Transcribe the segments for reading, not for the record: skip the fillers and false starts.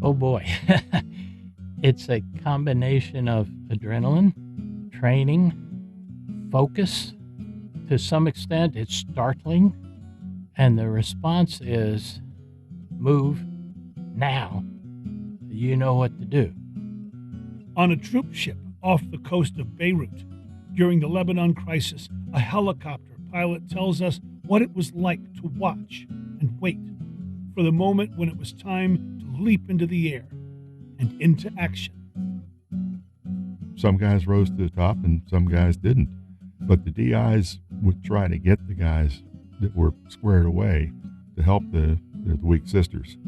Oh boy. It's a combination of adrenaline, training, focus. To some extent, it's startling. And the response is move now. You know what to do. On a troop ship off the coast of Beirut, during the Lebanon crisis, a helicopter pilot tells us what it was like to watch and wait for the moment when it was time to leap into the air and into action. Some guys rose to the top and some guys didn't. But the DIs would try to get the guys that were squared away to help the weak sisters.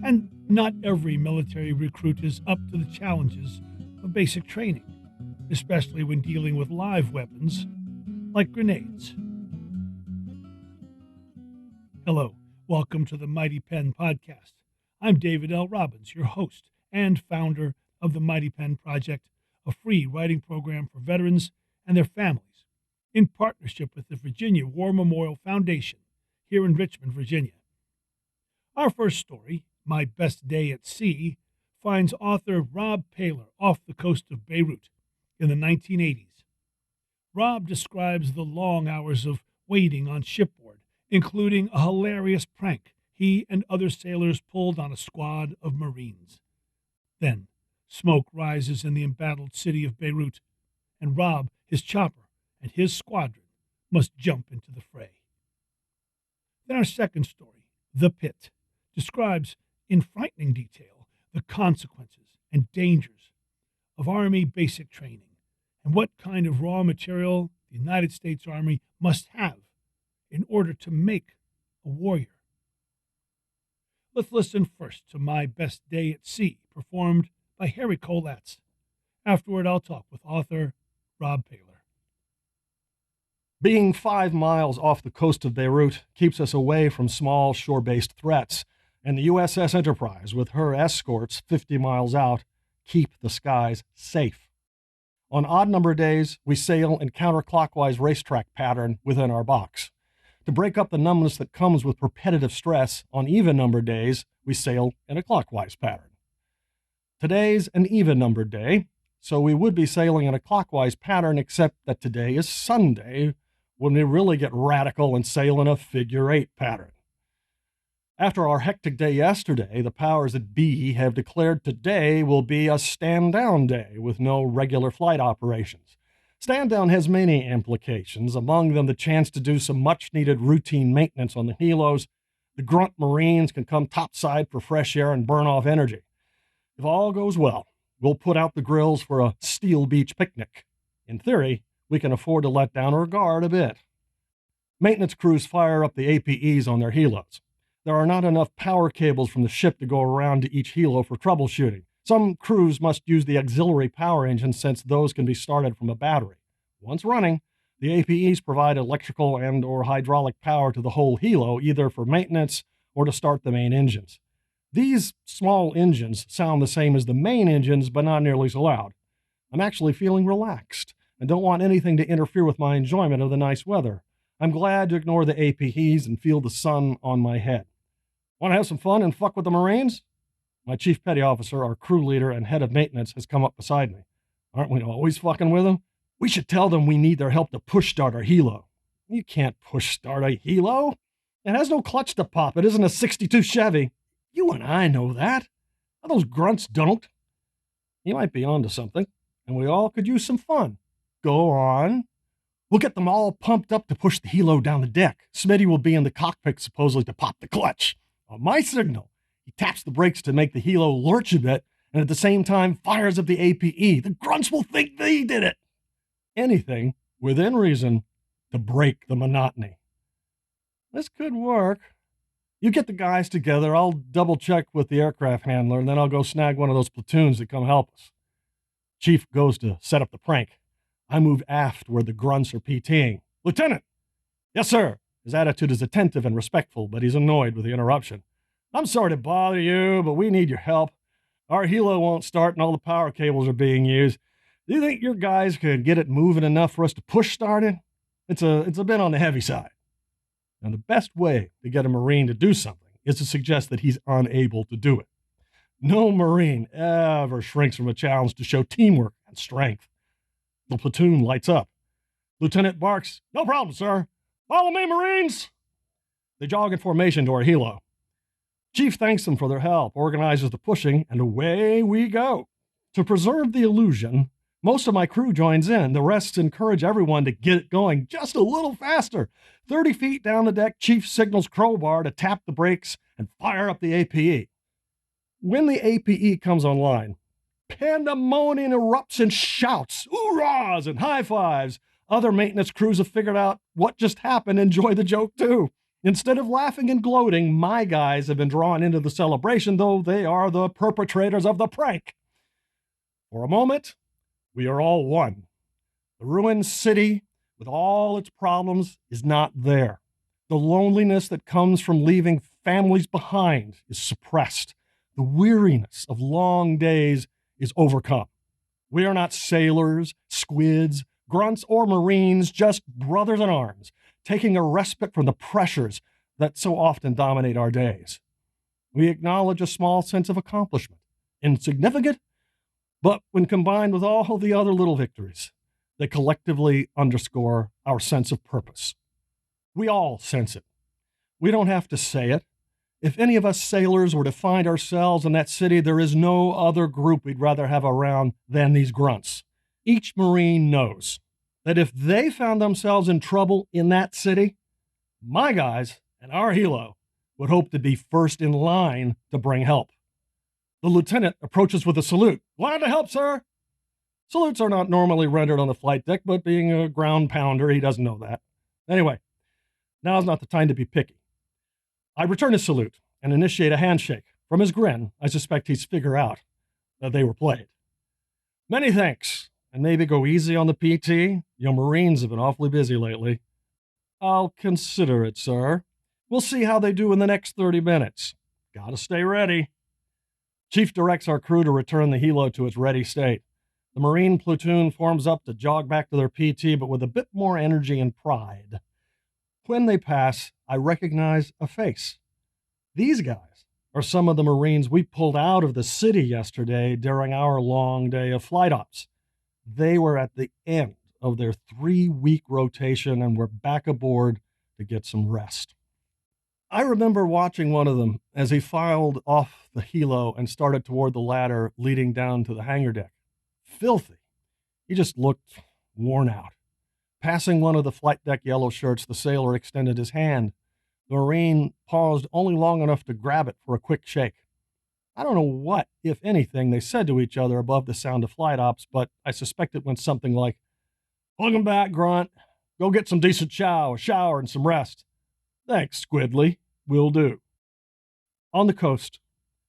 And not every military recruit is up to the challenges of basic training, especially when dealing with live weapons like grenades. Hello, welcome to the Mighty Pen Podcast. I'm David L. Robbins, your host and founder of the Mighty Pen Project, a free writing program for veterans and their families, in partnership with the Virginia War Memorial Foundation here in Richmond, Virginia. Our first story, My Best Day at Sea, finds author Rob Paylor off the coast of Beirut in the 1980s. Rob describes the long hours of waiting on shipboard, including a hilarious prank he and other sailors pulled on a squad of Marines. Then, smoke rises in the embattled city of Beirut, and Rob, his chopper, and his squadron must jump into the fray. Then our second story, The Pit, describes in frightening detail the consequences and dangers of Army basic training and what kind of raw material the United States Army must have in order to make a warrior. Let's listen first to My Best Day at Sea, performed by Harry Kollatz. Afterward, I'll talk with author Rob Paylor. Being 5 miles off the coast of Beirut keeps us away from small shore-based threats, and the USS Enterprise, with her escorts 50 miles out, keep the skies safe. On odd-number days, we sail in counterclockwise racetrack pattern within our box. To break up the numbness that comes with repetitive stress, on even-numbered days, we sail in a clockwise pattern. Today's an even-numbered day, so we would be sailing in a clockwise pattern, except that today is Sunday, when we really get radical and sail in a figure-8 pattern. After our hectic day yesterday, the powers that be have declared today will be a stand-down day with no regular flight operations. Stand-down has many implications, among them the chance to do some much-needed routine maintenance on the helos. The grunt Marines can come topside for fresh air and burn off energy. If all goes well, we'll put out the grills for a Steel Beach picnic. In theory, we can afford to let down our guard a bit. Maintenance crews fire up the APEs on their helos. There are not enough power cables from the ship to go around to each helo for troubleshooting. Some crews must use the auxiliary power engine since those can be started from a battery. Once running, the APEs provide electrical and or hydraulic power to the whole helo, either for maintenance or to start the main engines. These small engines sound the same as the main engines, but not nearly so loud. I'm actually feeling relaxed and don't want anything to interfere with my enjoyment of the nice weather. I'm glad to ignore the APEs and feel the sun on my head. Want to have some fun and fuck with the Marines? My chief petty officer, our crew leader, and head of maintenance has come up beside me. Aren't we always fucking with them? We should tell them we need their help to push start our helo. You can't push start a helo. It has no clutch to pop. It isn't a 62 Chevy. You and I know that. Those grunts don't. You might be onto something, and we all could use some fun. Go on. We'll get them all pumped up to push the helo down the deck. Smitty will be in the cockpit supposedly to pop the clutch. On my signal, he taps the brakes to make the helo lurch a bit, and at the same time fires up the APE. The grunts will think they did it. Anything, within reason, to break the monotony. This could work. You get the guys together, I'll double-check with the aircraft handler, and then I'll go snag one of those platoons that come help us. Chief goes to set up the prank. I move aft where the grunts are PTing. Lieutenant! Yes, sir. His attitude is attentive and respectful, but he's annoyed with the interruption. I'm sorry to bother you, but we need your help. Our helo won't start and all the power cables are being used. Do you think your guys could get it moving enough for us to push start it? It's a bit on the heavy side. And the best way to get a Marine to do something is to suggest that he's unable to do it. No Marine ever shrinks from a challenge to show teamwork and strength. The platoon lights up. Lieutenant barks, "No problem, sir. Follow me, Marines." They jog in formation to our helo. Chief thanks them for their help, organizes the pushing, and away we go. To preserve the illusion, most of my crew joins in. The rest encourage everyone to get it going just a little faster. 30 feet down the deck, Chief signals Crowbar to tap the brakes and fire up the APE. When the APE comes online, pandemonium erupts in shouts, hoorahs, and high fives. Other maintenance crews have figured out what just happened and enjoy the joke too. Instead of laughing and gloating, my guys have been drawn into the celebration, though they are the perpetrators of the prank. For a moment, we are all one. The ruined city, with all its problems, is not there. The loneliness that comes from leaving families behind is suppressed. The weariness of long days is overcome. We are not sailors, squids, grunts, or Marines, just brothers in arms, taking a respite from the pressures that so often dominate our days. We acknowledge a small sense of accomplishment, insignificant, but when combined with all the other little victories, they collectively underscore our sense of purpose. We all sense it. We don't have to say it. If any of us sailors were to find ourselves in that city, there is no other group we'd rather have around than these grunts. Each Marine knows that if they found themselves in trouble in that city, my guys and our helo would hope to be first in line to bring help. The lieutenant approaches with a salute. "Glad to help, sir." Salutes are not normally rendered on the flight deck, but being a ground pounder, he doesn't know that. Anyway, now's not the time to be picky. I return his salute and initiate a handshake. From his grin, I suspect he's figured out that they were played. "Many thanks, and maybe go easy on the PT. Your Marines have been awfully busy lately." "I'll consider it, sir. We'll see how they do in the next 30 minutes. Gotta stay ready." Chief directs our crew to return the helo to its ready state. The Marine platoon forms up to jog back to their PT, but with a bit more energy and pride. When they pass, I recognize a face. These guys are some of the Marines we pulled out of the city yesterday during our long day of flight ops. They were at the end of their 3-week rotation and were back aboard to get some rest. I remember watching one of them as he filed off the helo and started toward the ladder leading down to the hangar deck. Filthy. He just looked worn out. Passing one of the flight deck yellow shirts, the sailor extended his hand. The Marine paused only long enough to grab it for a quick shake. I don't know what, if anything, they said to each other above the sound of flight ops, but I suspect it went something like, "Welcome back, Grunt. Go get some decent shower, and some rest." "Thanks, Squidly. Will do." On the coast,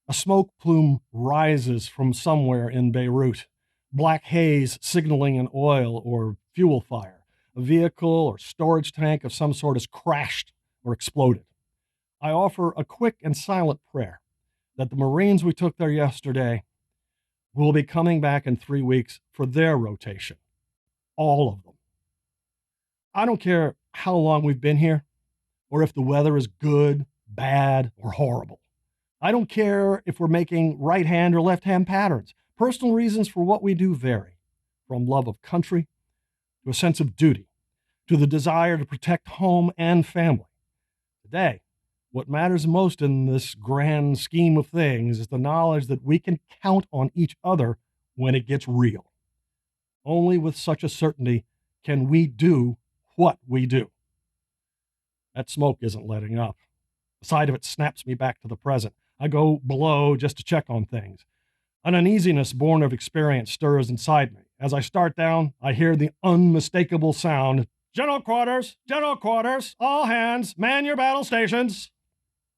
a smoke plume rises from somewhere in Beirut, black haze signaling an oil or fuel fire. A vehicle or storage tank of some sort has crashed or exploded. I offer a quick and silent prayer that the Marines we took there yesterday will be coming back in 3 weeks for their rotation. All of them. I don't care how long we've been here, or if the weather is good, bad, or horrible. I don't care if we're making right-hand or left-hand patterns. Personal reasons for what we do vary, from love of country to a sense of duty, to the desire to protect home and family. Today, what matters most in this grand scheme of things is the knowledge that we can count on each other when it gets real. Only with such a certainty can we do what we do. That smoke isn't letting up. The sight of it snaps me back to the present. I go below just to check on things. An uneasiness born of experience stirs inside me. As I start down, I hear the unmistakable sound, General quarters, all hands, man your battle stations."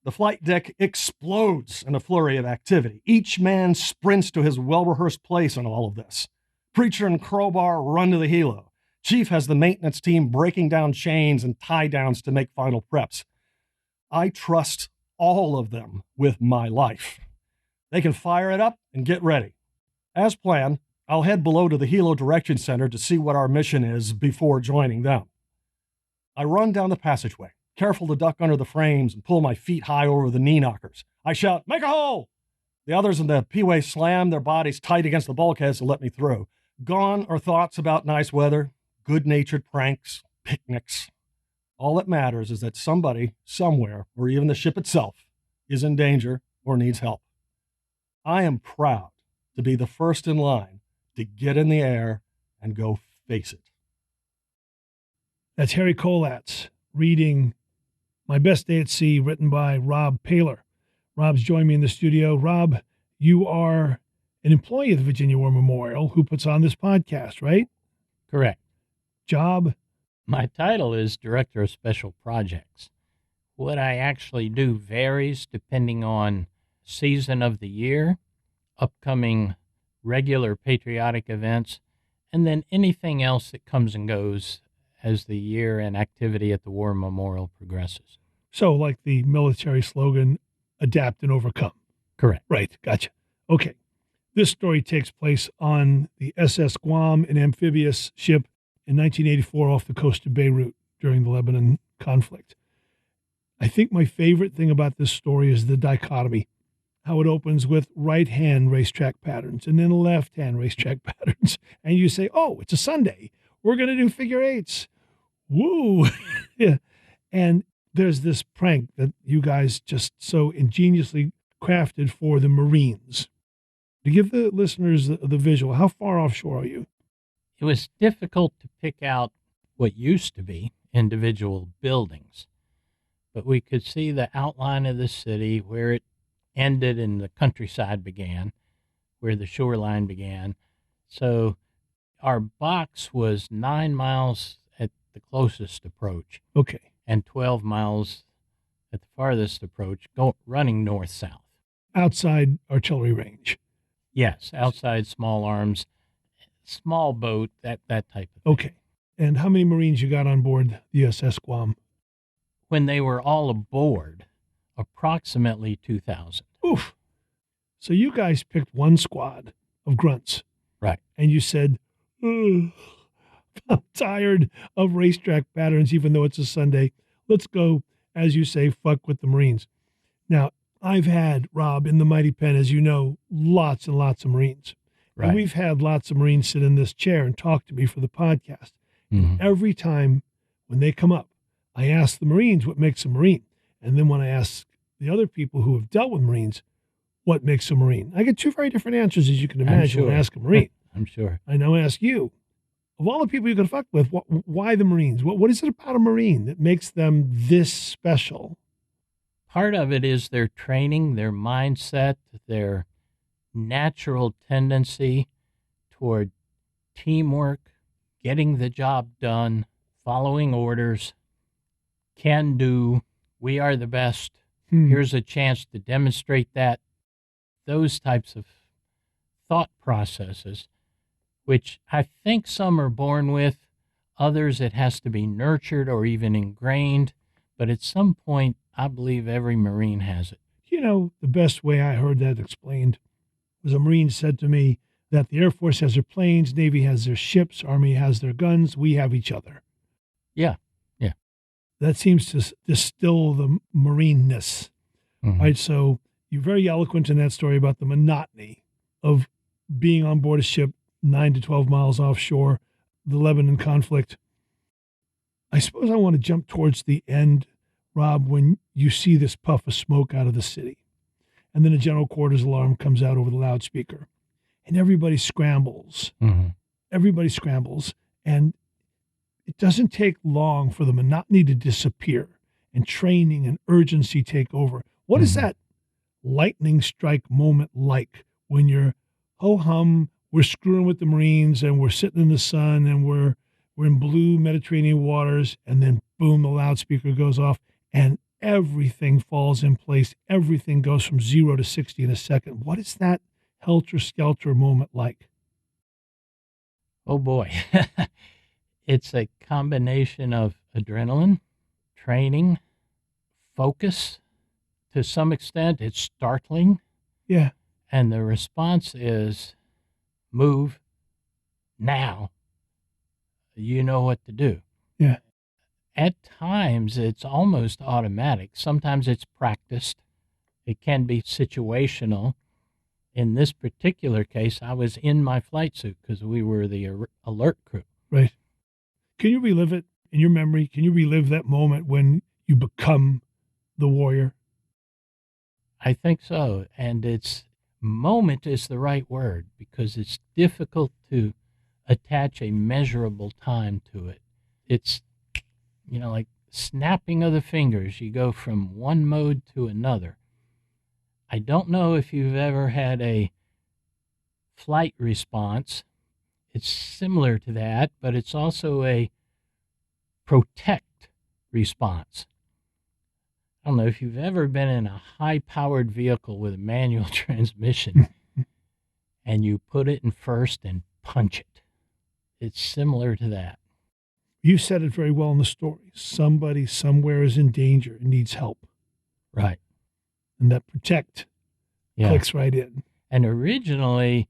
The flight deck explodes in a flurry of activity. Each man sprints to his well-rehearsed place in all of this. Preacher and Crowbar run to the helo. Chief has the maintenance team breaking down chains and tie-downs to make final preps. I trust all of them with my life. They can fire it up and get ready. As planned, I'll head below to the Helo Direction Center to see what our mission is before joining them. I run down the passageway, careful to duck under the frames and pull my feet high over the knee knockers. I shout, "Make a hole!" The others in the P-way slammed their bodies tight against the bulkheads to let me through. Gone are thoughts about nice weather, good-natured pranks, picnics. All that matters is that somebody, somewhere, or even the ship itself, is in danger or needs help. I am proud to be the first in line to get in the air and go face it. That's Harry Kollatz reading My Best Day at Sea, written by Rob Paylor. Rob's joined me in the studio. Rob, you are an employee of the Virginia War Memorial who puts on this podcast, right? Correct. Job? My title is Director of Special Projects. What I actually do varies depending on season of the year, upcoming regular patriotic events, and then anything else that comes and goes as the year and activity at the War Memorial progresses. So, like the military slogan, adapt and overcome. Correct. Right, gotcha. Okay. This story takes place on the SS Guam, an amphibious ship, in 1984 off the coast of Beirut during the Lebanon conflict. I think my favorite thing about this story is the dichotomy, how it opens with right-hand racetrack patterns and then left-hand racetrack patterns. And you say, oh, it's a Sunday. We're going to do figure eights. Woo. Yeah. And there's this prank that you guys just so ingeniously crafted for the Marines. To give the listeners the visual, how far offshore are you? It was difficult to pick out what used to be individual buildings, but we could see the outline of the city, where it ended and the countryside began, where the shoreline began. So our box was 9 miles at the closest approach. Okay. And 12 miles at the farthest approach, running north-south. Outside artillery range. Yes, outside small arms, small boat, that type of thing. Okay. And how many Marines you got on board the USS Guam? When they were all aboard, approximately 2,000. Oof. So you guys picked one squad of grunts. Right. And you said, I'm tired of racetrack patterns, even though it's a Sunday. Let's go, as you say, fuck with the Marines. Now, I've had, Rob, in the Mighty Pen, as you know, lots and lots of Marines. Right. And we've had lots of Marines sit in this chair and talk to me for the podcast. Mm-hmm. And every time when they come up, I ask the Marines what makes a Marine. And then when I ask the other people who have dealt with Marines, what makes a Marine? I get two very different answers, as you can imagine, when I ask a Marine. I'm sure. I now ask you, of all the people you could fuck with, why the Marines? What is it about a Marine that makes them this special? Part of it is their training, their mindset, their natural tendency toward teamwork, getting the job done, following orders, can do, we are the best, here's a chance to demonstrate that. Those types of thought processes, which I think some are born with, others it has to be nurtured or even ingrained, but at some point, I believe every Marine has it. You know, the best way I heard that explained was a Marine said to me that the Air Force has their planes, Navy has their ships, Army has their guns, we have each other. Yeah. That seems to distill the Marine-ness. Mm-hmm. Right? So you're very eloquent in that story about the monotony of being on board a ship 9 to 12 miles offshore, the Lebanon conflict. I suppose I want to jump towards the end, Rob, when you see this puff of smoke out of the city. And then a general quarters alarm comes out over the loudspeaker. And everybody scrambles. Mm-hmm. Everybody scrambles. And it doesn't take long for the monotony to disappear and training and urgency take over. What is that lightning strike moment like when you're, ho-hum, we're screwing with the Marines and we're sitting in the sun and we're in blue Mediterranean waters, and then boom, the loudspeaker goes off and everything falls in place. Everything goes from 0 to 60 in a second. What is that helter-skelter moment like? Oh, boy. It's a combination of adrenaline, training, focus. To some extent, it's startling. Yeah. And the response is, move now. You know what to do. Yeah. At times, it's almost automatic. Sometimes it's practiced. It can be situational. In this particular case, I was in my flight suit because we were the alert crew. Right. Can you relive it in your memory? Can you relive that moment when you become the warrior? I think so. And moment is the right word because it's difficult to attach a measurable time to it. It's, like snapping of the fingers. You go from one mode to another. I don't know if you've ever had a flight response. It's similar to that, but it's also a protect response. I don't know if you've ever been in a high-powered vehicle with a manual transmission and you put it in first and punch it. It's similar to that. You said it very well in the story. Somebody somewhere is in danger and needs help. Right. And that protect clicks right in. And originally,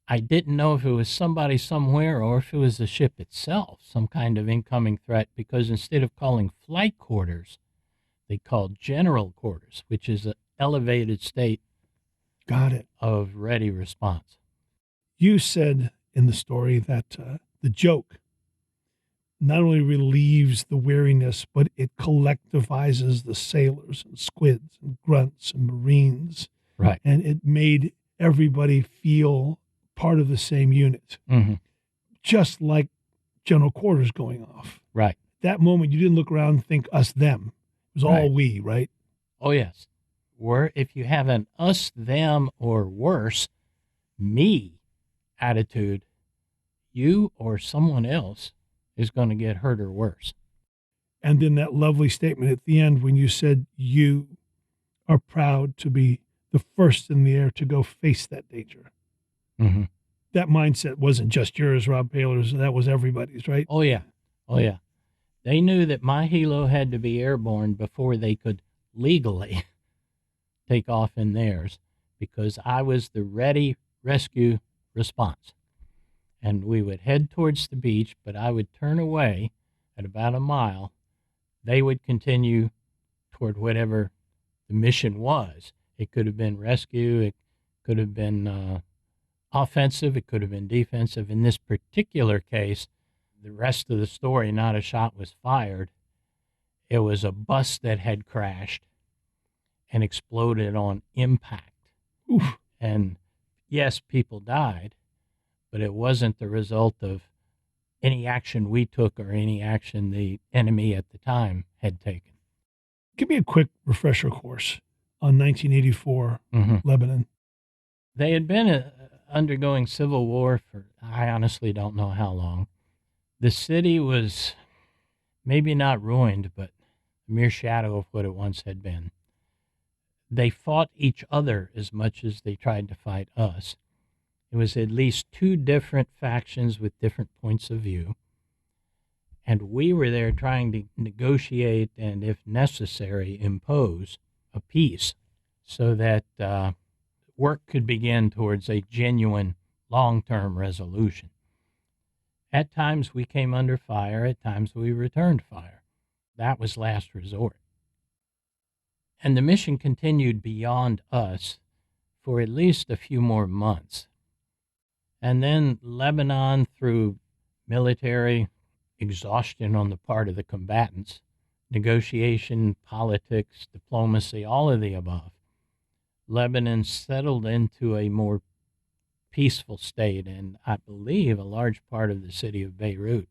I didn't know if it was somebody somewhere or if it was the ship itself, some kind of incoming threat, because instead of calling flight quarters, they called general quarters, which is an elevated state of ready response. You said in the story that the joke not only relieves the weariness, but it collectivizes the sailors and squids and grunts and Marines. Right. And it made everybody feel part of the same unit. Mm-hmm. Just like general quarters going off. Right. That moment, you didn't look around and think us, them. It was all we, right? Oh, yes. Or if you have an us, them, or worse, me attitude, you or someone else is going to get hurt or worse. And then that lovely statement at the end when you said you are proud to be the first in the air to go face that danger. Mm-hmm. That mindset wasn't just yours, Rob Paylor's. That was everybody's, right? Oh, yeah. Oh, yeah. They knew that my helo had to be airborne before they could legally take off in theirs because I was the ready rescue response. And we would head towards the beach, but I would turn away at about a mile. They would continue toward whatever the mission was. It could have been rescue. It could have been offensive. It could have been defensive. In this particular case, the rest of the story, not a shot was fired. It was a bus that had crashed and exploded on impact. Oof. And yes, people died, but it wasn't the result of any action we took or any action the enemy at the time had taken. Give me a quick refresher course on 1984 Lebanon. They had been undergoing civil war for, I honestly don't know how long. The city was maybe not ruined, but a mere shadow of what it once had been. They fought each other as much as they tried to fight us. It was at least two different factions with different points of view. And we were there trying to negotiate and, if necessary, impose a peace so that work could begin towards a genuine long-term resolution. At times we came under fire, at times we returned fire. That was last resort. And the mission continued beyond us for at least a few more months. And then Lebanon, through military exhaustion on the part of the combatants, negotiation, politics, diplomacy, all of the above, Lebanon settled into a more peaceful state, and I believe a large part of the city of Beirut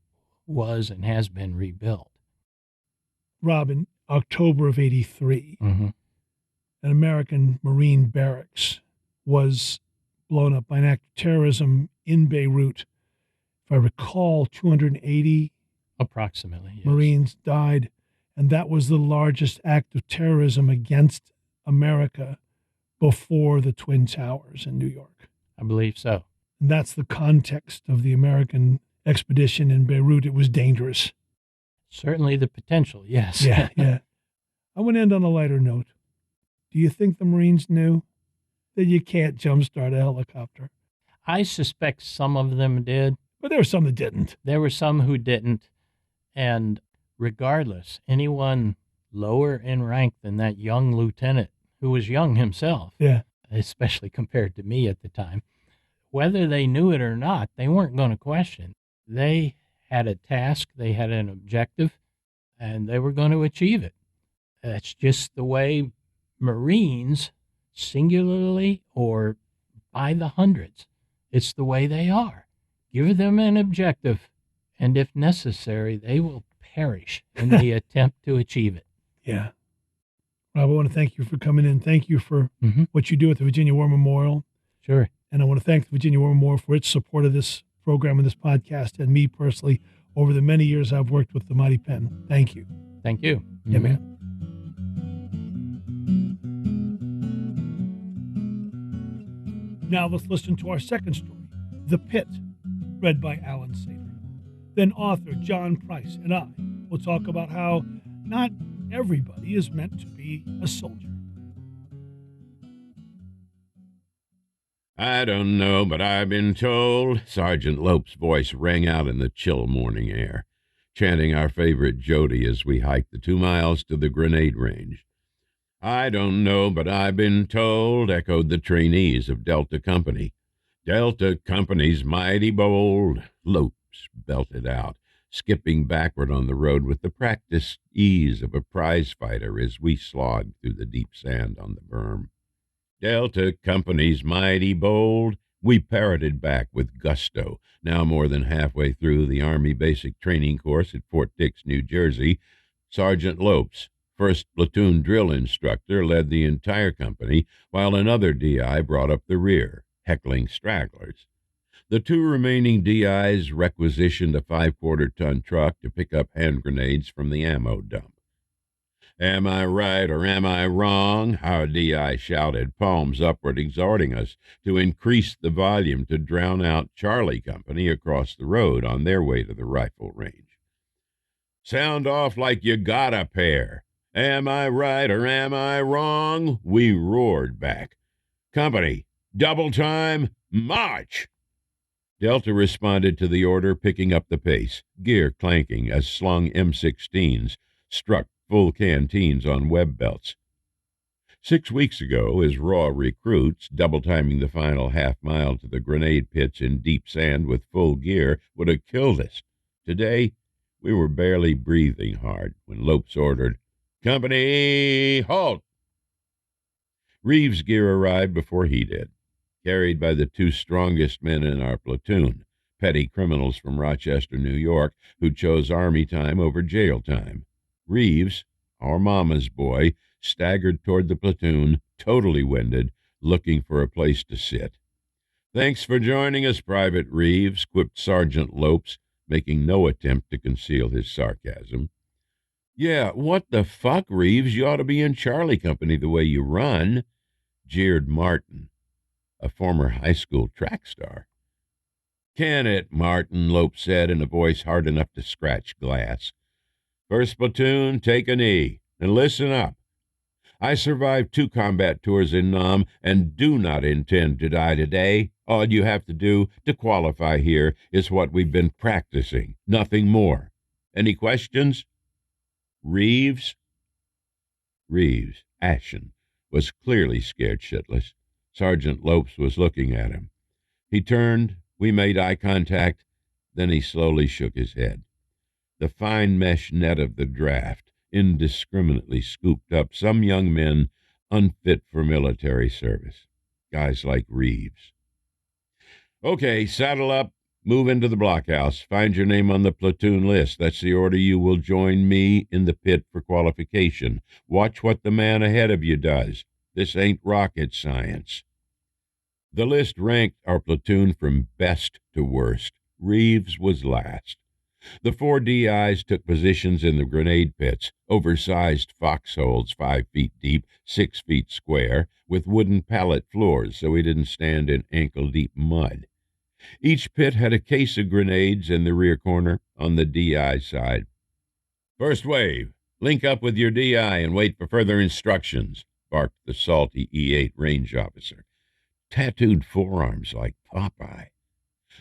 was and has been rebuilt. Rob, in October of 83, an American Marine barracks was blown up by an act of terrorism in Beirut. If I recall, 280 approximately, yes, Marines died, and that was the largest act of terrorism against America before the Twin Towers in New York. I believe so. And that's the context of the American expedition in Beirut. It was dangerous. Certainly the potential, yes. Yeah. I want to end on a lighter note. Do you think the Marines knew that you can't jumpstart a helicopter? I suspect some of them did. But there were some that didn't. There were some who didn't. And regardless, anyone lower in rank than that young lieutenant, who was young himself, especially compared to me at the time. Whether they knew it or not, they weren't going to question. They had a task, they had an objective, and they were going to achieve it. That's just the way Marines, singularly or by the hundreds, it's the way they are. Give them an objective, and if necessary, they will perish in the attempt to achieve it. Yeah. Rob, I want to thank you for coming in. Thank you for Mm-hmm. what you do at the Virginia War Memorial. Sure. And I want to thank the Virginia War Memorial for its support of this program and this podcast, and me personally over the many years I've worked with the Mighty Pen. Thank you. Thank you. Yeah, Mhm. man. Now let's listen to our second story, The Pit, read by Alan Sater. Then author John Price and I will talk about how not everybody is meant to be a soldier. I don't know, but I've been told. Sergeant Lope's voice rang out in the chill morning air, chanting our favorite Jody as we hiked the 2 miles to the grenade range. I don't know, but I've been told, echoed the trainees of Delta Company. Delta Company's mighty bold, Lopes belted out, skipping backward on the road with the practiced ease of a prize fighter as we slogged through the deep sand on the berm. Delta Company's mighty bold, we parroted back with gusto, now more than halfway through the Army Basic Training Course at Fort Dix, New Jersey. Sergeant Lopes, first platoon drill instructor, led the entire company, while another DI brought up the rear, heckling stragglers. The 2 remaining DIs requisitioned a 5-quarter-ton truck to pick up hand grenades from the ammo dump. Am I right or am I wrong? Our DI shouted, palms upward, exhorting us to increase the volume to drown out Charlie Company across the road on their way to the rifle range. Sound off like you got a pair. Am I right or am I wrong? We roared back. Company, double time, march! Delta responded to the order, picking up the pace, gear clanking as slung M16s struck full canteens on web belts. 6 weeks ago, as raw recruits, double-timing the final half-mile to the grenade pits in deep sand with full gear would have killed us. Today, we were barely breathing hard when Lopes ordered, Company, halt! Reeves' gear arrived before he did, carried by the 2 strongest men in our platoon, petty criminals from Rochester, New York, who chose Army time over jail time. Reeves, our mama's boy, staggered toward the platoon, totally winded, looking for a place to sit. Thanks for joining us, Private Reeves, quipped Sergeant Lopes, making no attempt to conceal his sarcasm. Yeah, what the fuck, Reeves? You ought to be in Charlie Company the way you run, jeered Martin, a former high school track star. Can it, Martin, Lopes said in a voice hard enough to scratch glass. First platoon, take a knee, and listen up. I survived 2 combat tours in Nam and do not intend to die today. All you have to do to qualify here is what we've been practicing, nothing more. Any questions? Reeves? Reeves, ashen, was clearly scared shitless. Sergeant Lopes was looking at him. He turned, we made eye contact, then he slowly shook his head. The fine mesh net of the draft indiscriminately scooped up some young men unfit for military service, guys like Reeves. Okay, saddle up, move into the blockhouse, find your name on the platoon list. That's the order you will join me in the pit for qualification. Watch what the man ahead of you does. This ain't rocket science. The list ranked our platoon from best to worst. Reeves was last. The 4 DIs took positions in the grenade pits, oversized foxholes 5 feet deep, 6 feet square, with wooden pallet floors so we didn't stand in ankle-deep mud. Each pit had a case of grenades in the rear corner on the DI side. First wave, link up with your DI and wait for further instructions, barked the salty E8 range officer. Tattooed forearms like Popeye.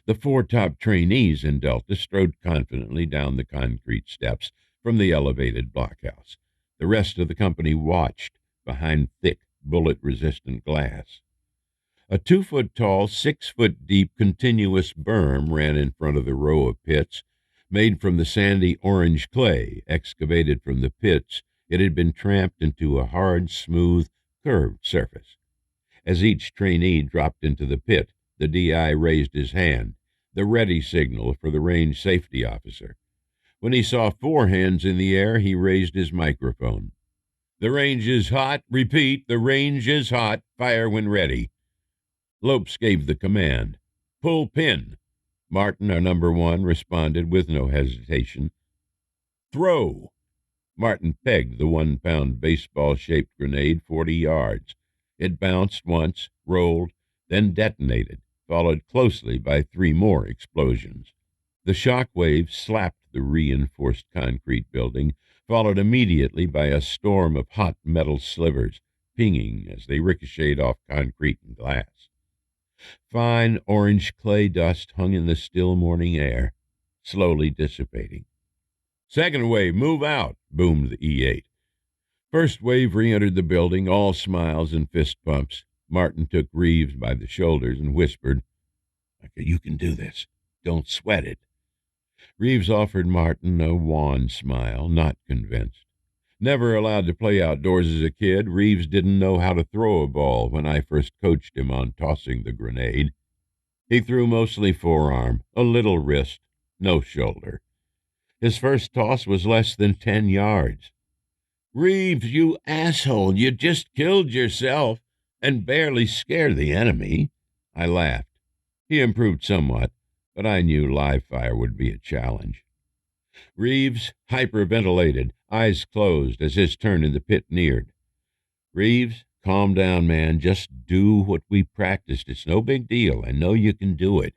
The 4 top trainees in Delta strode confidently down the concrete steps from the elevated blockhouse. The rest of the company watched behind thick, bullet-resistant glass. A 2-foot-tall, 6-foot-deep continuous berm ran in front of the row of pits. Made from the sandy orange clay excavated from the pits, it had been tramped into a hard, smooth, curved surface. As each trainee dropped into the pit, the DI raised his hand, the ready signal for the range safety officer. When he saw 4 hands in the air, he raised his microphone. "The range is hot. Repeat, the range is hot. Fire when ready." Lopes gave the command. "Pull pin." Martin, our number 1, responded with no hesitation. "Throw." Martin pegged the 1-pound baseball-shaped grenade 40 yards. It bounced once, rolled, then detonated, followed closely by 3 more explosions. The shock wave slapped the reinforced concrete building, followed immediately by a storm of hot metal slivers, pinging as they ricocheted off concrete and glass. Fine orange clay dust hung in the still morning air, slowly dissipating. "Second wave, move out," boomed the E-8. First wave re-entered the building, all smiles and fist pumps. Martin took Reeves by the shoulders and whispered, "You can do this. Don't sweat it." Reeves offered Martin a wan smile, not convinced. Never allowed to play outdoors as a kid, Reeves didn't know how to throw a ball when I first coached him on tossing the grenade. He threw mostly forearm, a little wrist, no shoulder. His first toss was less than 10 yards. "Reeves, you asshole, you just killed yourself and barely scared the enemy." I laughed. He improved somewhat, but I knew live fire would be a challenge. Reeves hyperventilated, eyes closed as his turn in the pit neared. "Reeves, calm down, man. Just do what we practiced. It's no big deal. I know you can do it."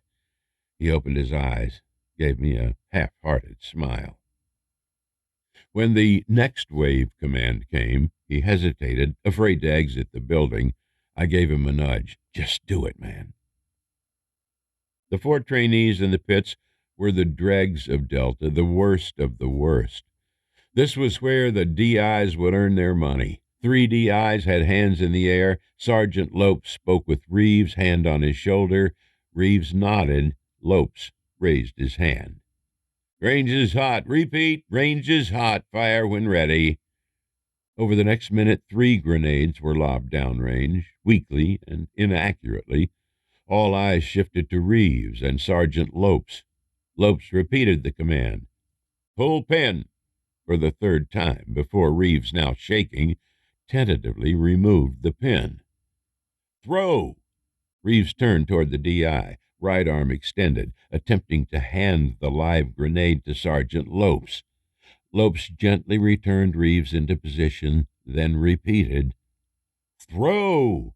He opened his eyes, gave me a half-hearted smile. When the next wave command came, he hesitated, afraid to exit the building. I gave him a nudge. "Just do it, man." The 4 trainees in the pits were the dregs of Delta, the worst of the worst. This was where the DIs would earn their money. 3 DIs had hands in the air. Sergeant Lopes spoke with Reeves, hand on his shoulder. Reeves nodded. Lopes raised his hand. "Range is hot. Repeat, range is hot. Fire when ready." Over the next minute, 3 grenades were lobbed downrange, weakly and inaccurately. All eyes shifted to Reeves and Sergeant Lopes. Lopes repeated the command. "Pull pin," for the 3rd time, before Reeves, now shaking, tentatively removed the pin. "Throw." Reeves turned toward the DI, right arm extended, attempting to hand the live grenade to Sergeant Lopes. Lopes gently returned Reeves into position, then repeated, "Throw."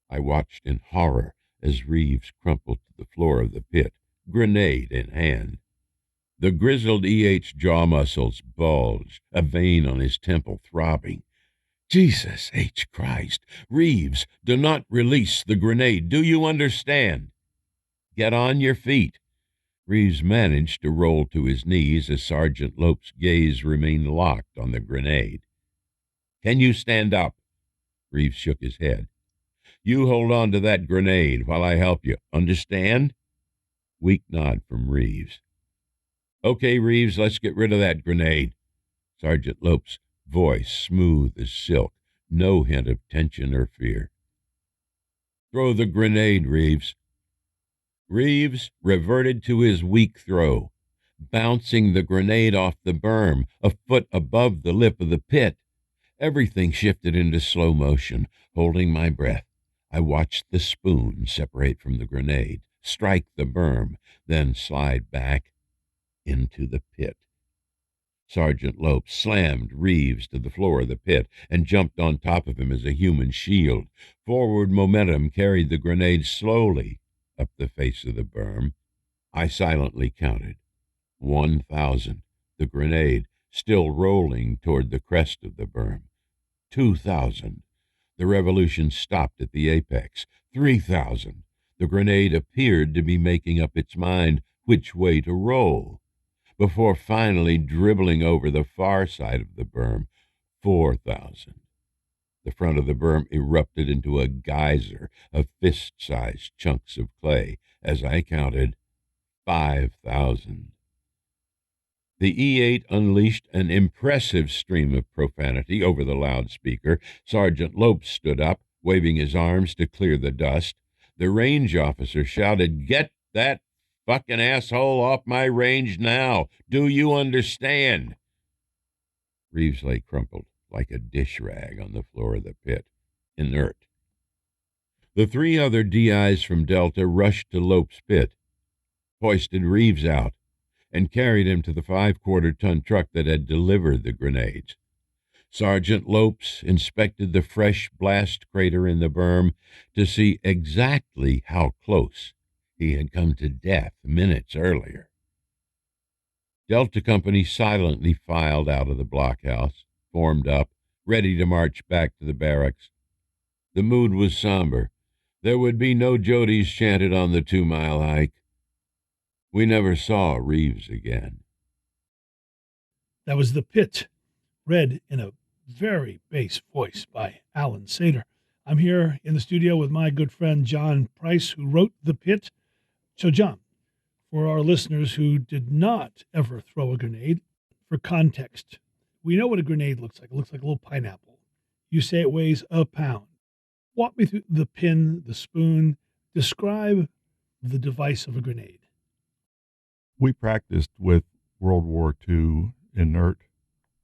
I watched in horror as Reeves crumpled to the floor of the pit, grenade in hand. The grizzled E.H. jaw muscles bulged, a vein on his temple throbbing. "Jesus H. Christ! Reeves, do not release the grenade. Do you understand? Get on your feet." Reeves managed to roll to his knees as Sergeant Lopes' gaze remained locked on the grenade. "Can you stand up?" Reeves shook his head. "You hold on to that grenade while I help you. Understand?" Weak nod from Reeves. "Okay, Reeves, let's get rid of that grenade." Sergeant Lopes' voice smooth as silk, no hint of tension or fear. "Throw the grenade, Reeves." Reeves reverted to his weak throw, bouncing the grenade off the berm, a foot above the lip of the pit. Everything shifted into slow motion. Holding my breath, I watched the spoon separate from the grenade, strike the berm, then slide back into the pit. Sergeant Lopes slammed Reeves to the floor of the pit and jumped on top of him as a human shield. Forward momentum carried the grenade slowly up the face of the berm. I silently counted. 1,000. The grenade still rolling toward the crest of the berm. 2,000. The revolution stopped at the apex. 3,000. The grenade appeared to be making up its mind which way to roll, before finally dribbling over the far side of the berm. 4,000. The front of the berm erupted into a geyser of fist-sized chunks of clay as I counted 5,000. The E8 unleashed an impressive stream of profanity over the loudspeaker. Sergeant Lopes stood up, waving his arms to clear the dust. The range officer shouted, "Get that fucking asshole off my range now! Do you understand?" Reeves lay crumpled like a dish rag on the floor of the pit, inert. The three other DIs from Delta rushed to Lopes' pit, hoisted Reeves out, and carried him to the 5/4-ton truck that had delivered the grenades. Sergeant Lopes inspected the fresh blast crater in the berm to see exactly how close he had come to death minutes earlier. Delta Company silently filed out of the blockhouse, formed up, ready to march back to the barracks. The mood was somber. There would be no Jodies chanted on the 2-mile hike. We never saw Reeves again. That was The Pit, read in a very bass voice by Alan Sater. I'm here in the studio with my good friend John Price, who wrote The Pit. So, John, for our listeners who did not ever throw a grenade, for context, we know what a grenade looks like. It looks like a little pineapple. You say it weighs a pound. Walk me through the pin, the spoon. Describe the device of a grenade. We practiced with World War II inert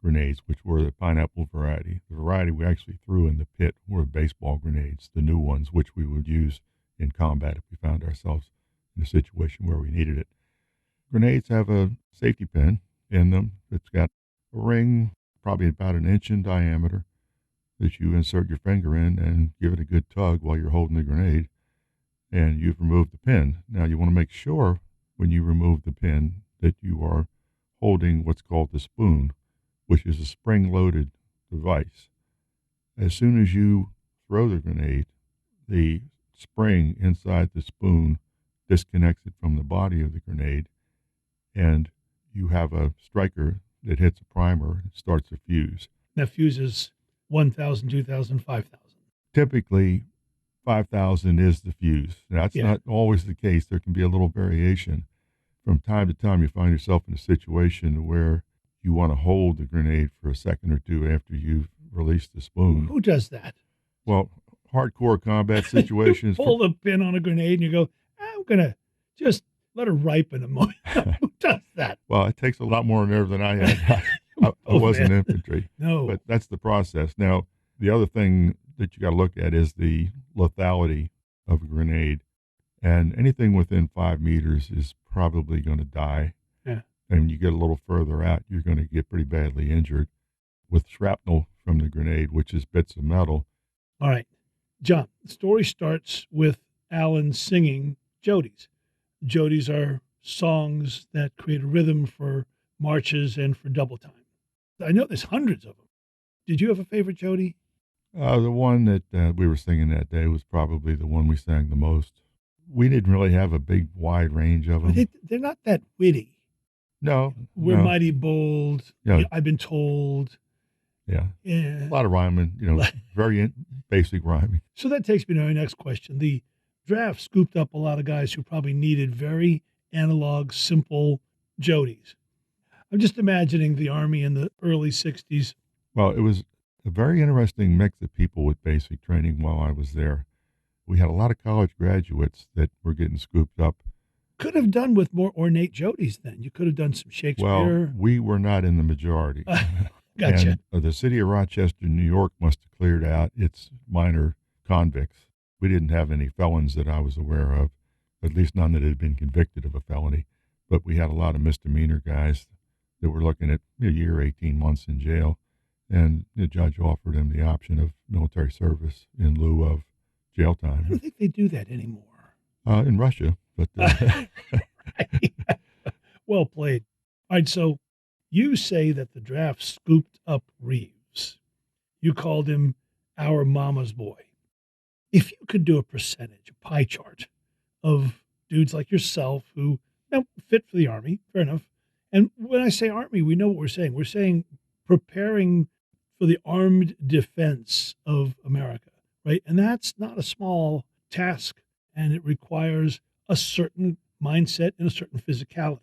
grenades, which were the pineapple variety. The variety we actually threw in the pit were baseball grenades, the new ones, which we would use in combat if we found ourselves in a situation where we needed it. Grenades have a safety pin in them. It's got a ring, probably about an inch in diameter, that you insert your finger in and give it a good tug while you're holding the grenade, and you've removed the pin. Now, you want to make sure when you remove the pin that you are holding what's called the spoon, which is a spring-loaded device. As soon as you throw the grenade, the spring inside the spoon disconnects it from the body of the grenade, and you have a striker that hits a primer and starts a fuse. That fuse is 1,000, 2,000, 5,000. Typically, 5,000 is the fuse. That's not always the case. There can be a little variation. From time to time, you find yourself in a situation where you want to hold the grenade for a second or two after you've released the spoon. Who does that? Well, hardcore combat situations. You pull the pin on a grenade and you go, I'm going to just let her ripen a moment. Who does that? Well, it takes a lot more nerve than I had. I wasn't infantry. No. But that's the process. Now, the other thing that you got to look at is the lethality of a grenade. And anything within 5 meters is probably going to die. Yeah. And you get a little further out, you're going to get pretty badly injured with shrapnel from the grenade, which is bits of metal. All right. John, the story starts with Alan singing Jodies. Jodies are songs that create a rhythm for marches and for double time. I know there's hundreds of them. Did you have a favorite Jodie? The one that we were singing that day was probably the one we sang the most. We didn't really have a big, wide range of them. They're not that witty. No. We're mighty bold. Yeah. I've been told. Yeah. Yeah. A lot of rhyming, very basic rhyming. So that takes me to my next question. The draft scooped up a lot of guys who probably needed very analog, simple Jodies. I'm just imagining the Army in the early 60s. Well, it was a very interesting mix of people with basic training while I was there. We had a lot of college graduates that were getting scooped up. Could have done with more ornate Jodies then. You could have done some Shakespeare. Well, we were not in the majority. Gotcha. And the city of Rochester, New York must have cleared out its minor convicts. We didn't have any felons that I was aware of, at least none that had been convicted of a felony. But we had a lot of misdemeanor guys that were looking at a year, 18 months in jail. And the judge offered them the option of military service in lieu of jail time. I don't think they do that anymore. In Russia, but Right. Well played. All right, so you say that the draft scooped up Reeves. You called him our mama's boy. If you could do a percentage, a pie chart of dudes like yourself who fit for the Army, fair enough. And when I say Army, we know what we're saying. We're saying preparing for the armed defense of America, right? And that's not a small task, and it requires a certain mindset and a certain physicality.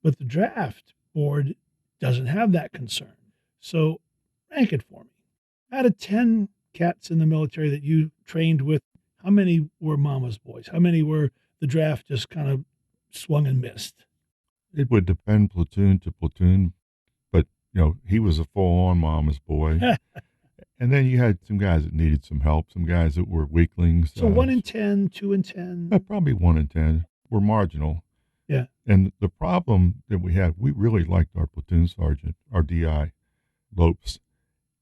But the draft board doesn't have that concern. So rank it for me. Out of 10 cats in the military that you trained with, how many were mama's boys? How many were the draft just kind of swung and missed? It would depend platoon to platoon, but he was a full-on mama's boy. And then you had some guys that needed some help, some guys that were weaklings. So 1 in 10, 2 in 10. Probably 1 in 10 were marginal. Yeah. And the problem that we had, we really liked our platoon sergeant, our DI, Lopes.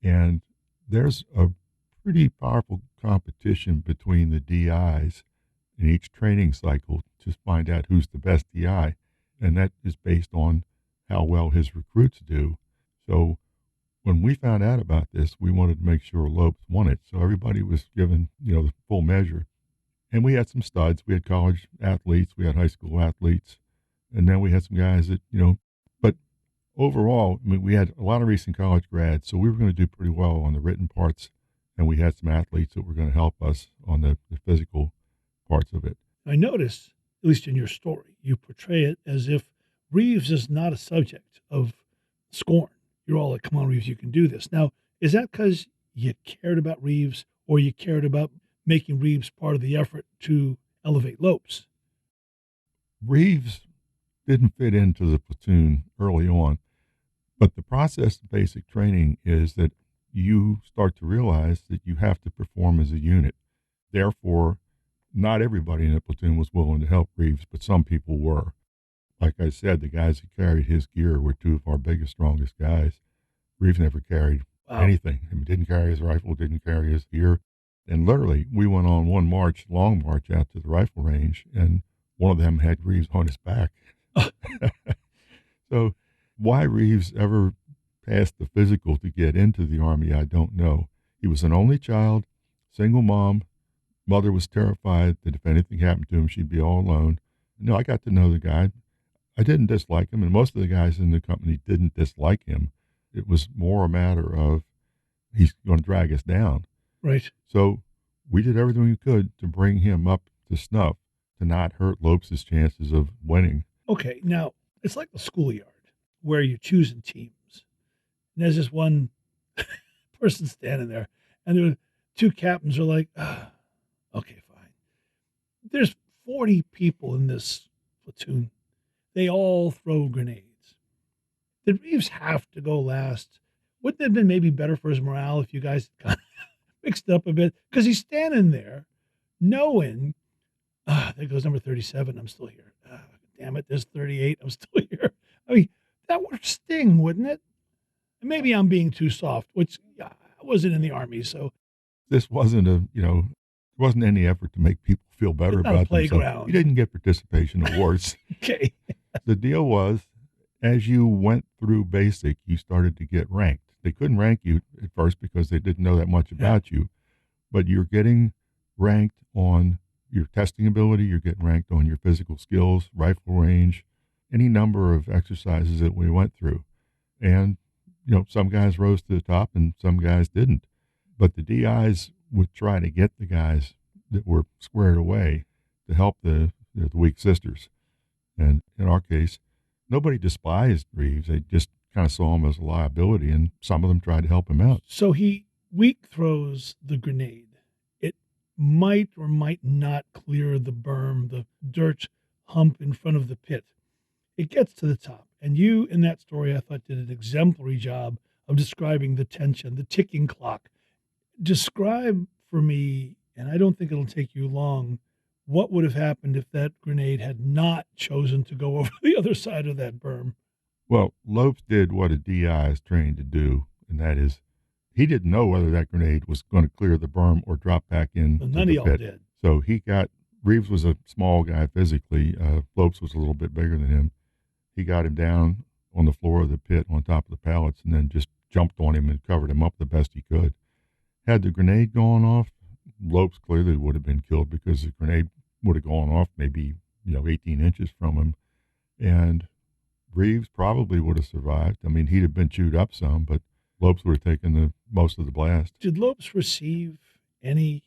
And there's a pretty powerful competition between the DIs in each training cycle to find out who's the best DI. And that is based on how well his recruits do. So when we found out about this, we wanted to make sure Lopes won it. So everybody was given, the full measure. And we had some studs. We had college athletes. We had high school athletes. And then we had some guys that, but overall, we had a lot of recent college grads. So we were going to do pretty well on the written parts. And we had some athletes that were going to help us on the physical parts of it. I notice, at least in your story, you portray it as if Reeves is not a subject of scorn. You're all like, come on, Reeves, you can do this. Now, is that because you cared about Reeves or you cared about making Reeves part of the effort to elevate Lopes? Reeves didn't fit into the platoon early on, but the process of basic training is that you start to realize that you have to perform as a unit. Therefore, not everybody in the platoon was willing to help Reeves, but some people were. Like I said, the guys that carried his gear were two of our biggest, strongest guys. Reeves never carried anything. He didn't carry his rifle, didn't carry his gear. And literally, we went on one march, long march out to the rifle range, and one of them had Reeves on his back. So why Reeves ever passed the physical to get into the Army, I don't know. He was an only child, single mom. Mother was terrified that if anything happened to him, she'd be all alone. I got to know the guy. I didn't dislike him, and most of the guys in the company didn't dislike him. It was more a matter of he's going to drag us down. Right. So we did everything we could to bring him up to snuff, to not hurt Lopes' chances of winning. Okay, now, it's like the schoolyard where you're choosing teams. And there's this one person standing there, and there were two captains are like, okay, fine. There's 40 people in this platoon. They all throw grenades. Did Reeves have to go last? Wouldn't it have been maybe better for his morale if you guys kind of mixed up a bit? Because he's standing there knowing, there goes number 37, I'm still here. Damn it, there's 38, I'm still here. I mean, that would sting, wouldn't it? And maybe I'm being too soft, which I wasn't in the Army, so. This wasn't there wasn't any effort to make people feel better about themselves. You didn't get participation awards. Okay. The deal was, as you went through basic, you started to get ranked. They couldn't rank you at first because they didn't know that much about you, but you're getting ranked on your testing ability, you're getting ranked on your physical skills, rifle range, any number of exercises that we went through. And, some guys rose to the top and some guys didn't. But the DIs would try to get the guys that were squared away to help the weak sisters. And in our case, nobody despised Reeves. They just kind of saw him as a liability, and some of them tried to help him out. So he weak throws the grenade. It might or might not clear the berm, the dirt hump in front of the pit. It gets to the top. And you, in that story, I thought did an exemplary job of describing the tension, the ticking clock. Describe for me, and I don't think it'll take you long, what would have happened if that grenade had not chosen to go over the other side of that berm? Well, Lopes did what a DI is trained to do, and that is he didn't know whether that grenade was going to clear the berm or drop back in. Well, none of y'all did. So Reeves was a small guy physically. Lopes was a little bit bigger than him. He got him down on the floor of the pit on top of the pallets and then just jumped on him and covered him up the best he could. Had the grenade gone off, Lopes clearly would have been killed because the grenade would have gone off maybe, 18 inches from him. And Reeves probably would have survived. I mean, he'd have been chewed up some, but Lopes would have taken the most of the blast. Did Lopes receive any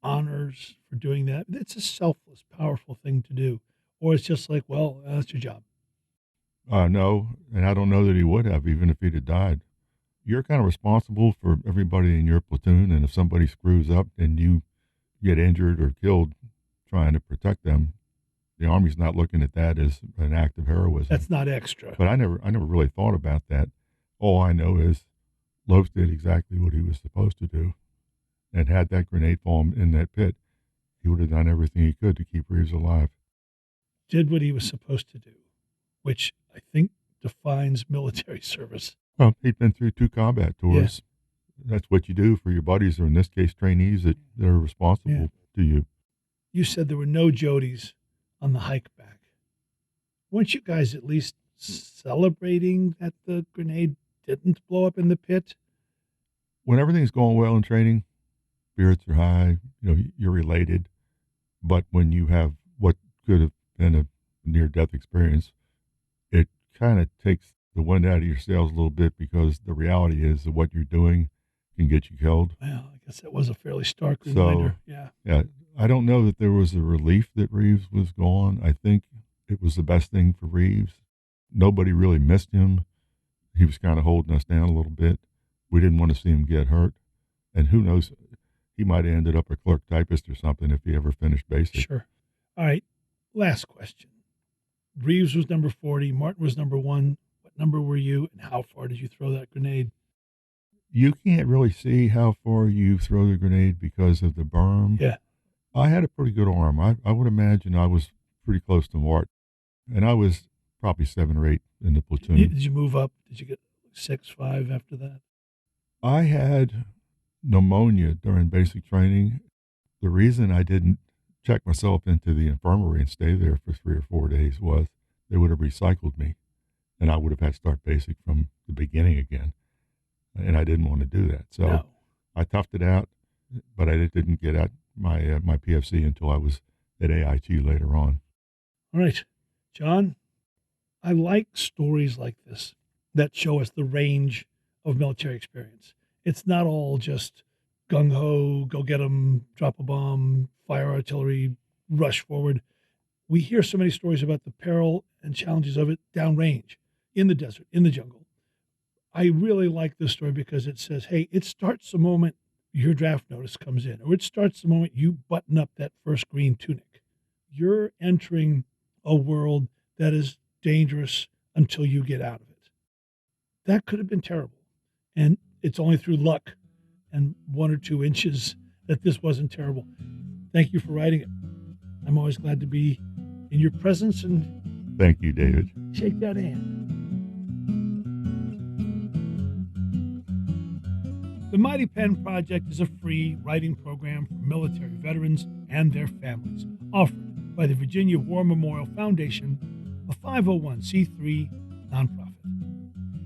honors for doing that? It's a selfless, powerful thing to do. Or it's just like, well, that's your job. No, and I don't know that he would have, even if he'd have died. You're kind of responsible for everybody in your platoon, and if somebody screws up and you get injured or killed trying to protect them, the Army's not looking at that as an act of heroism. That's not extra. But I never really thought about that. All I know is Lopes did exactly what he was supposed to do, and had that grenade fall in that pit, he would have done everything he could to keep Reeves alive. Did what he was supposed to do, which I think defines military service. Well, he'd been through 2 combat tours. Yeah. That's what you do for your buddies, or in this case, trainees that are responsible to you. You said there were no Jodies on the hike back. Weren't you guys at least celebrating that the grenade didn't blow up in the pit? When everything's going well in training, spirits are high, you're related. But when you have what could have been a near-death experience, it kind of takes the wind out of your sails a little bit, because the reality is that what you're doing can get you killed. Well, I guess that was a fairly stark reminder. Yeah. I don't know that there was a relief that Reeves was gone. I think it was the best thing for Reeves. Nobody really missed him. He was kind of holding us down a little bit. We didn't want to see him get hurt. And who knows, he might have ended up a clerk typist or something if he ever finished basic. Sure. All right. Last question. Reeves was number 40. Martin was number 1. What number were you, and how far did you throw that grenade? You can't really see how far you throw the grenade because of the berm. Yeah. I had a pretty good arm. I would imagine I was pretty close to Martin. And I was probably 7 or 8 in the platoon. Did you move up? Did you get 6, 5 after that? I had pneumonia during basic training. The reason I didn't check myself into the infirmary and stay there for 3 or 4 days was they would have recycled me, and I would have had to start basic from the beginning again. And I didn't want to do that. So I toughed it out, but I didn't get out my PFC until I was at AIT later on. All right, John, I like stories like this that show us the range of military experience. It's not all just gung-ho, go get them, drop a bomb, fire artillery, rush forward. We hear so many stories about the peril and challenges of it downrange, in the desert, in the jungle. I really like this story because it says, hey, it starts the moment your draft notice comes in, or it starts the moment you button up that first green tunic. You're entering a world that is dangerous until you get out of it. That could have been terrible. And it's only through luck and 1 or 2 inches that this wasn't terrible. Thank you for writing it. I'm always glad to be in your presence, and thank you, David. Shake that hand. The Mighty Pen Project is a free writing program for military veterans and their families, offered by the Virginia War Memorial Foundation, a 501c3 nonprofit.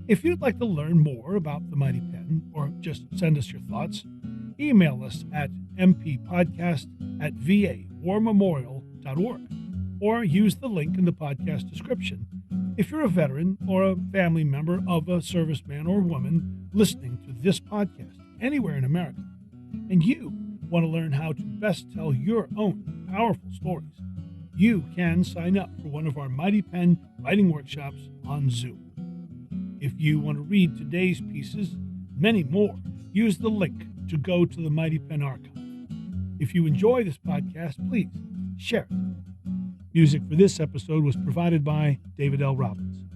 If you'd like to learn more about the Mighty Pen, or just send us your thoughts, email us at mpodcast@vawarmemorial.org, or use the link in the podcast description. If you're a veteran or a family member of a serviceman or woman listening to this podcast anywhere in America, and you want to learn how to best tell your own powerful stories, you can sign up for one of our Mighty Pen writing workshops on Zoom. If you want to read today's pieces, many more, use the link to go to the Mighty Pen archive. If you enjoy this podcast, please share it. Music for this episode was provided by David L. Robbins.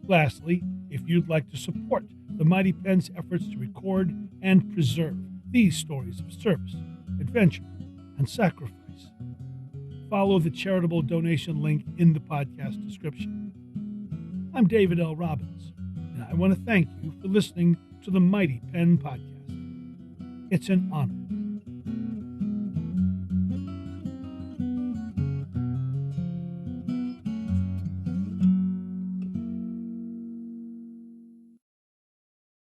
Lastly, if you'd like to support the Mighty Pen's efforts to record and preserve these stories of service, adventure, and sacrifice, follow the charitable donation link in the podcast description. I'm David L. Robbins, and I want to thank you for listening to the Mighty Pen Podcast. It's an honor